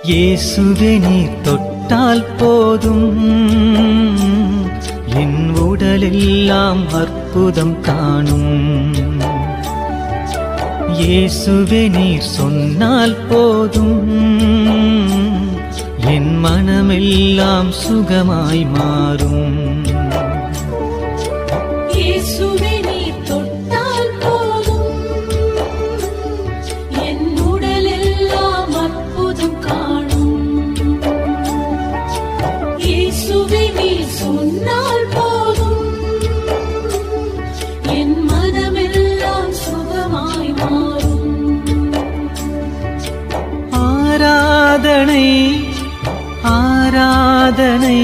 இயேசுவே நீர் தொட்டால் போதும் என் உடலெல்லாம் அற்புதம் காணும். இயேசுவே நீர் சொன்னால் போதும் என் மனமெல்லாம் சுகமாய் மாறும். இயேசுவே நீர் தொட்டால் போதும் என் உடலெல்லாம் அற்புதம் காணும். இயேசுவே நீர் சொன்னால் போதும் என் மனமெல்லாம் சுகமாய் மாறும். ஆராதனை ஆராதனை